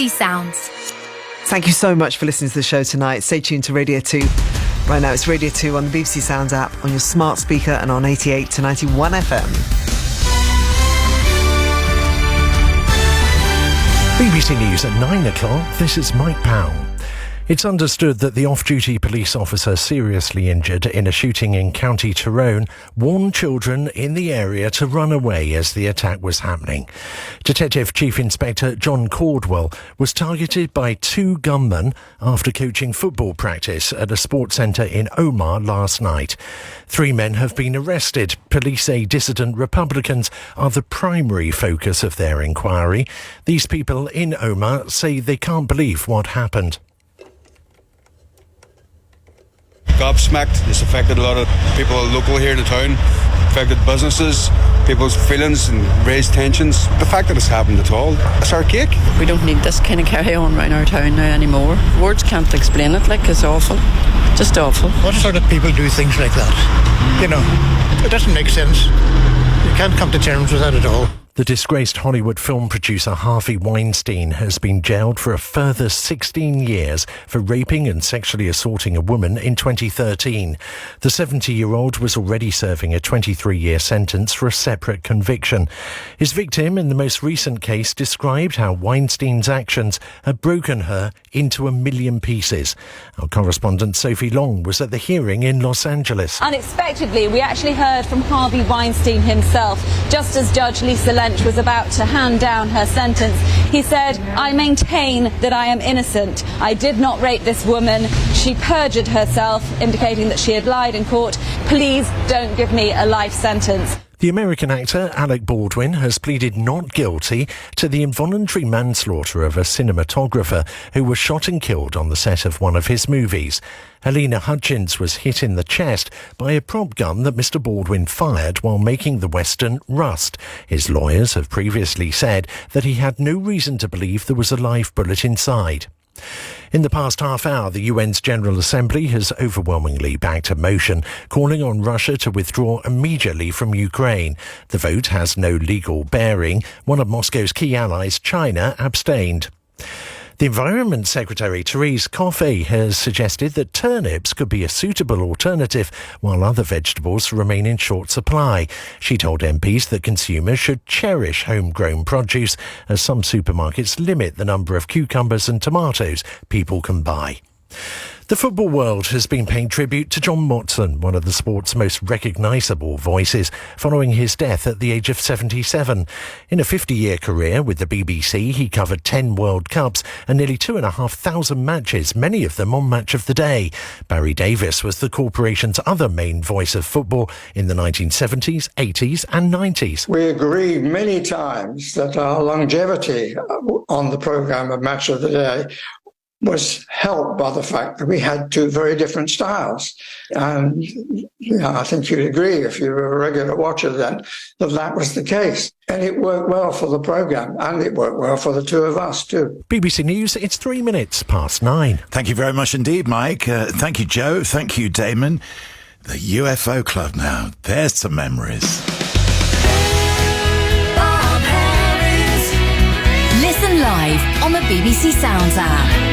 BBC Sounds. Thank you so much for listening to the show tonight. Stay tuned to Radio 2. Right now it's Radio 2 on the BBC Sounds app, on your smart speaker and on 88 to 91 FM. BBC News at 9 o'clock. This is Mike Powell. It's understood that the off-duty police officer seriously injured in a shooting in County Tyrone warned children in the area to run away as the attack was happening. Detective Chief Inspector John Caldwell was targeted by 2 gunmen after coaching football practice at a sports centre in Omagh last night. 3 men have been arrested. Police say dissident Republicans are the primary focus of their inquiry. These people in Omagh say they can't believe what happened. Gobsmacked. It's affected a lot of people local here in the town, affected businesses, people's feelings and raised tensions. The fact that it's happened at all, it's archaic. We don't need this kind of carry on around our town now anymore. Words can't explain it, it's awful. Just awful. What sort of people do things like that? You know, it doesn't make sense. You can't come to terms with that at all. The disgraced Hollywood film producer Harvey Weinstein has been jailed for a further 16 years for raping and sexually assaulting a woman in 2013. The 70-year-old was already serving a 23-year sentence for a separate conviction. His victim in the most recent case described how Weinstein's actions had broken her into a million pieces. Our correspondent Sophie Long was at the hearing in Los Angeles. Unexpectedly, we actually heard from Harvey Weinstein himself, just as Judge Lisa Lynch was about to hand down her sentence. He said, "I maintain that I am innocent. I did not rape this woman. She perjured herself, indicating that she had lied in court. Please don't give me a life sentence." The American actor Alec Baldwin has pleaded not guilty to the involuntary manslaughter of a cinematographer who was shot and killed on the set of one of his movies. Helena Hutchins was hit in the chest by a prop gun that Mr. Baldwin fired while making the western Rust. His lawyers have previously said that he had no reason to believe there was a live bullet inside. In the past half hour, the UN's General Assembly has overwhelmingly backed a motion calling on Russia to withdraw immediately from Ukraine. The vote has no legal bearing. One of Moscow's key allies, China, abstained. The Environment Secretary, Therese Coffey, has suggested that turnips could be a suitable alternative while other vegetables remain in short supply. She told MPs that consumers should cherish homegrown produce as some supermarkets limit the number of cucumbers and tomatoes people can buy. The football world has been paying tribute to John Motson, one of the sport's most recognisable voices, following his death at the age of 77. In a 50-year career with the BBC, he covered 10 World Cups and nearly 2,500 matches, many of them on Match of the Day. Barry Davies was the corporation's other main voice of football in the 1970s, 80s and 90s. We agreed many times that our longevity on the programme of Match of the Day was helped by the fact that we had 2 very different styles. And I think you'd agree, if you were a regular watcher then, that was the case. And it worked well for the programme, and it worked well for the 2 of us too. BBC News, it's 3 minutes past 9. Thank you very much indeed, Mike. Thank you, Joe. Thank you, Damon. The UFO Club now. There's some memories. Listen live on the BBC Sounds app.